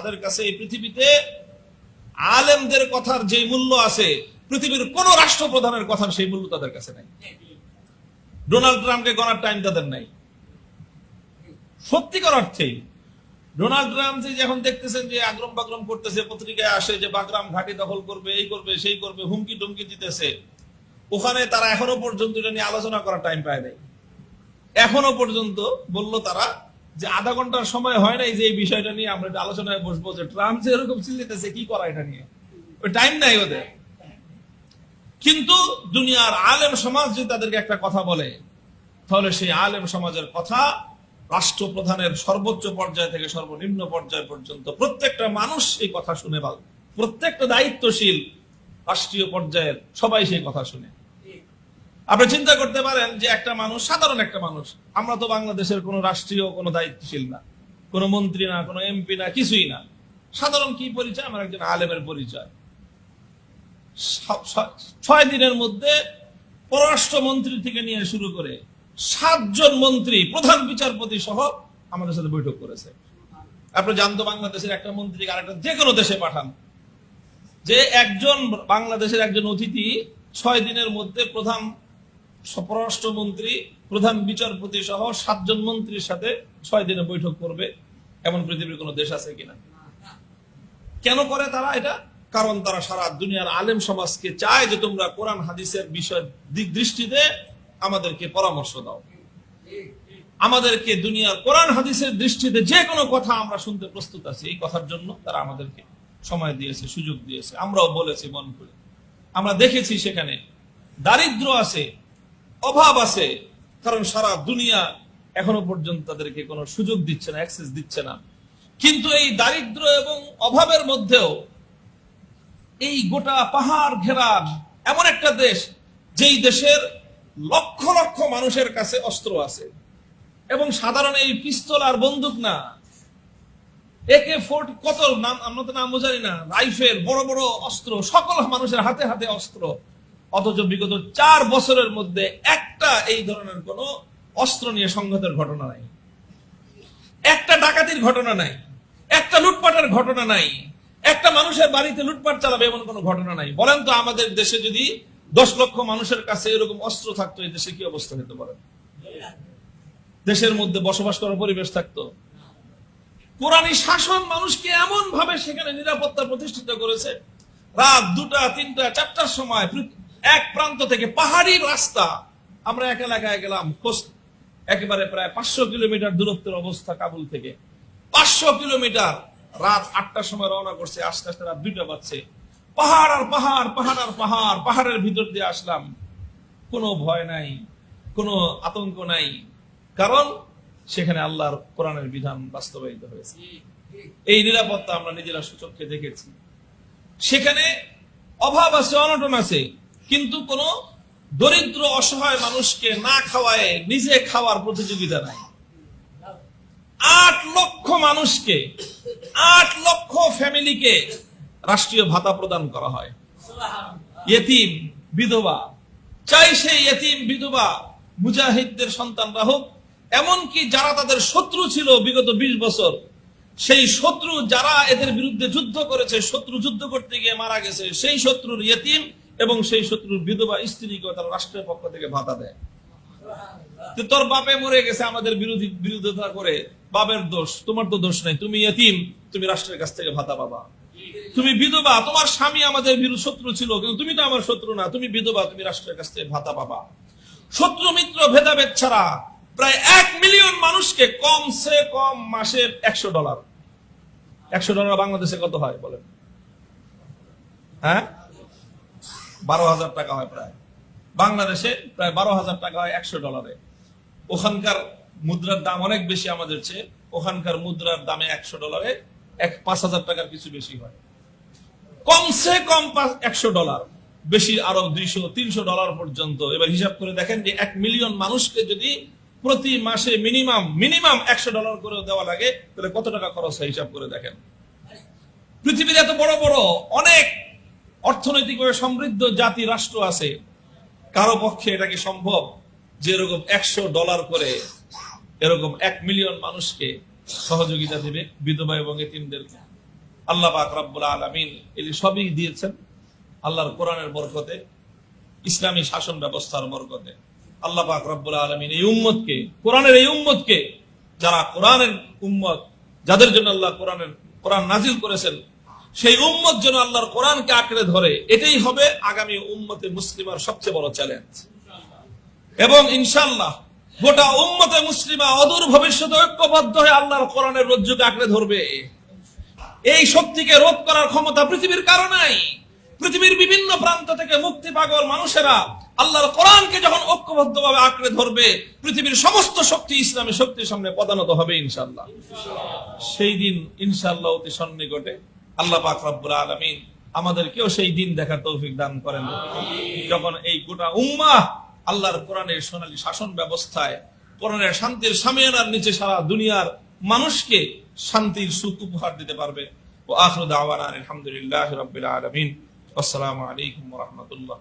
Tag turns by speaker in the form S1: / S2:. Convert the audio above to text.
S1: তাদের কাছে এই পৃথিবীতে আলেমদের কথার যে মূল্য আছে পৃথিবীর কোন রাষ্ট্রপ্রধানের কথার সেই মূল্য তাদের কাছে নাই। ডোনাল্ড ট্রাম্পকে গণার টাইম তাদের নাই। সত্যিকার অর্থেই ডোনাল্ড ট্রাম্প যে এখন দেখতেছেন যে আগ্রম বাগ্রম করতেছে, পত্রিকায় আসে যে বাগরাম ঘাঁটি দখল করবে, এই করবে সেই করবে, হুমকি টুমকি দিতেছে, ওখানে তারা এখনো পর্যন্ত এটা নিয়ে আলোচনা করার টাইম পায় নাই। এখনো পর্যন্ত বললো তারা যে আধা ঘন্টার সময় হয় নাই যে এই বিষয়টা নিয়ে আমরা একটা আলোচনায় বসবো, যে ট্রাম্প যে এরকম চিল্লিতেছে কি করা এটা নিয়ে, ওই টাইম নাই ওদের। কিন্তু দুনিয়ার আলেম সমাজ যদি তাদেরকে একটা কথা বলে, তাহলে সেই আলেম সমাজের কথা রাষ্ট্রপ্রধানের সর্বোচ্চ পর্যায় থেকে সর্বনিম্ন পর্যায় পর্যন্ত প্রত্যেকটা মানুষ এই কথা শুনে, প্রত্যেকটা দায়িত্বশীল রাষ্ট্রীয় পর্যায়ের সবাই সেই কথা শুনে। আপনি চিন্তা করতে পারেন যে একটা মানুষ, সাধারণ একটা মানুষ, আমরা তো বাংলাদেশের কোন রাষ্ট্রীয় কোনো দায়িত্বশীল না, কোন মন্ত্রী না, কোন এমপি না, কিছুই না। সাধারণ কি পরিচয়? আমার একজন আলেমের পরিচয়। 6 দিনের মধ্যে পররাষ্ট্রমন্ত্রী থেকে নিয়ে শুরু করে 7 জন মন্ত্রী, প্রধান বিচারপতি সহ আমাদের সাথে বৈঠক করেছে। আপনি জানতো বাংলাদেশের একটা মন্ত্রীকে আরেকটা যে কোনো দেশে পাঠান, যে একজন বাংলাদেশের একজন অতিথি 6 দিনের মধ্যে প্রধান পররাষ্ট্রমন্ত্রী, প্রধান বিচারপতি সহ 7 জন মন্ত্রীর সাথে 6 দিনে বৈঠক করবে, এমন পৃথিবীর কোন দেশ আছে কিনা? কেন করে তারা এটা? কারণ তারা সারা দুনিয়ার আলেম সমাজকে চায় যে তোমরা কোরআন হাদিসের বিষয় দিক দৃষ্টিতে আমাদেরকে পরামর্শ দাও, আমাদেরকে দুনিয়ার কোরআন হাদিসের দৃষ্টিতে যে কোনো কথা আমরা শুনতে প্রস্তুত আছি। এই কথার জন্য তারা আমাদেরকে সময় দিয়েছে, সুযোগ দিয়েছে। আমরাও বলেছি মন করে। আমরা দেখেছি সেখানে দারিদ্র আছে, অভাব আছে, কারণ সারা দুনিয়া এখনো পর্যন্ত তাদেরকে কোনো সুযোগ দিচ্ছে না, অ্যাক্সেস দিচ্ছে না। কিন্তু এই দারিদ্র এবং অভাবের মধ্যেও এই গোটা পাহাড় ঘেরা এমন একটা দেশ, যেই দেশের লক্ষ লক্ষ মানুষের কাছে অস্ত্র আছে, এবং সাধারণ এই পিস্তল আর বন্দুক না, AK-40 কত নাম আমরা তো নাম জানি না, রাইফেল, বড় বড় অস্ত্র, সকল মানুষের হাতে হাতে অস্ত্র। অথচ বিগত 4 বছরের মধ্যে একটা এই ধরনের কোন অস্ত্র নিয়ে সংঘাতের ঘটনা নাই, একটা ডাকাতির ঘটনা নাই, একটা লুটপাটের ঘটনা নাই, একটা মানুষের বাড়িতে লুটপাট চালাবে এমন কোন ঘটনা নাই। বলেন তো আমাদের দেশে যদি 10 লক্ষ মানুষের কাছে এরকম অস্ত্র থাকতো, এই দেশে কি অবস্থা হতে পারে? দেশের মধ্যে বসবাস করার পরিবেশ থাকতো? কোরআনী শাসন মানুষকে এমন ভাবে সেখানে নিরাপত্তা প্রতিষ্ঠিত করেছে, রাত 2টা, 3টা, 4টার সময় এক প্রান্ত থেকে পাহাড়ি রাস্তা, আমরা এক এলাকায় গেলাম, একেবারে প্রায় 500 কিলোমিটার দূরত্বের অবস্থা কাবুল থেকে, 500 কিলোমিটার, রাত 8টার সময় রওনা করছে, আস্তে আস্তে রাত 2টা বাজছে, পাহাড় আর পাহাড়, পাহাড় আর পাহাড়, পাহাড়ের ভিতর দিয়ে আসলাম। কোনো ভয় নাই, কোনো আতঙ্ক নাই, কারণ সেখানে আল্লাহর কোরআনের বিধান বাস্তবায়িত হয়েছে। এই নিরাপত্তা আমরা নিজেরা সচক্ষে দেখেছি। সেখানে অভাব আছে, অনটন আছে, কিন্তু কোন দরিদ্র অসহায় মানুষকে না খাওয়ায় নিজে খাওয়ার প্রতিযোগিতা নাই। 8 লক্ষ মানুষকে, 8 লক্ষ ফ্যামিলিকে রাষ্ট্রীয় ভাতা প্রদান করা হয়। ইয়েতিম, বিধবা, চাই সেই ইয়েতিম বিধবা মুজাহিদদের সন্তানরা হোক, এমনকি যারা তাদের শত্রু ছিল বিগত 20 বছর, সেই শত্রু যারা এদের বিরুদ্ধে যুদ্ধ করেছে, শত্রু যুদ্ধ করতে গিয়ে মারা গেছে, সেই শত্রুর ইয়েতিম এবং সেই শত্রুর বিধবা স্ত্রীকে তারা রাষ্ট্রের পক্ষ থেকে ভাতা দেয়। তোর বাপে মরে গেছে আমাদের বিরোধিতা করে, বাপের দোষ, তোমার তো দোষ নাই, তুমি ইয়েতিম, তুমি রাষ্ট্রের কাছ থেকে ভাতা পাবা। তুমি বিধবা, তোমার স্বামী আমাদের শত্রু ছিল, কিন্তু তুমি তো আমার শত্রু না, তুমি বিধবা, তুমি রাষ্ট্রের কাছ থেকে ভাতা পাবা। শত্রু মিত্র ভেদাভেদ ছাড়া প্রায় 1 মিলিয়ন মানুষকে কমসে কম মাসে $100। $100 বাংলাদেশে কত হয় বলেন? হ্যাঁ, 12,000 টাকা হয় প্রায়। বাংলাদেশে প্রায় 12,000 টাকা হয় $100। ওখানকার মুদ্রার দাম অনেক বেশি আমাদের চেয়ে, ওখানকার মুদ্রার দামে $100 5,000 টাকার কিছু বেশি হয়। কমসে কম $100, বেশি আরো $200-300 পর্যন্ত। এবার হিসাব করে দেখেন যে 1 মিলিয়ন মানুষকে যদি প্রতি মাসে মিনিমাম $100 করে দেওয়া লাগে, তাহলে কত টাকা খরচ হয় হিসাব করে দেখেন। পৃথিবীর এত বড় বড় অনেক অর্থনৈতিকভাবে সমৃদ্ধ জাতি রাষ্ট্র আছে, কারো পক্ষে এটা কি সম্ভব যে এরকম $100 করে এরকম 1 মিলিয়ন মানুষকে সহযোগিতা দেবে, বিধবা এবং এতিমদেরকে? আল্লাহ পাক রব্বুল আলামিন এই সবই দিয়েছেন আল্লাহর কোরআনের বরকতে, ইসলামী শাসন ব্যবস্থার বরকতে। আল্লাহ পাক রব্বুল আলামিন এই উম্মতকে, কোরআনের এই উম্মতকে, যারা কোরআনের উম্মত, যাদের জন্য আল্লাহ কোরআন নাজিল করেছেন, সেই উম্মত যেন আল্লাহর কোরআনকে আঁকড়ে ধরে, এটাই হবে আগামী উম্মতে মুসলিমার সবচেয়ে বড় চ্যালেঞ্জ। এবং ইনশাআল্লাহ গোটা উম্মতে মুসলিমা অদূর ভবিষ্যতে ঐক্যবদ্ধ হয়ে আল্লাহর কোরআনের রজ্জুকে আঁকড়ে ধরবে। এই শক্তিকে রোধ করার ক্ষমতা পৃথিবীর কারো নাই। পৃথিবীর বিভিন্ন প্রান্ত থেকে মুক্তি পাগল মানুষেরা আল্লাহর কোরআনকে যখন ঐক্যবদ্ধভাবে আঁকড়ে ধরবে, পৃথিবীর সমস্ত শক্তি ইসলামী শক্তির সামনে পদানত হবে ইনশাআল্লাহ। সেই দিন ইনশাআল্লাহ অতি সন্নিকটে। আল্লাহ পাক রব্বুল আলামিন আমাদেরকেও সেই দিন দেখার তৌফিক দান করেন, যখন এই গোটা উম্মাহ আল্লাহর কোরআনের সোনালী শাসন ব্যবস্থায়, কোরআনের শান্তির সামিয়ানার নিচে সারা দুনিয়ার মানুষকে শান্তির সুখ উপহার দিতে পারবে। ওয়া আখিরু দাওয়ানা আলহামদুলিল্লাহি রাব্বিল আলামিন। আসসালামু আলাইকুম ওয়া রাহমাতুল্লাহ।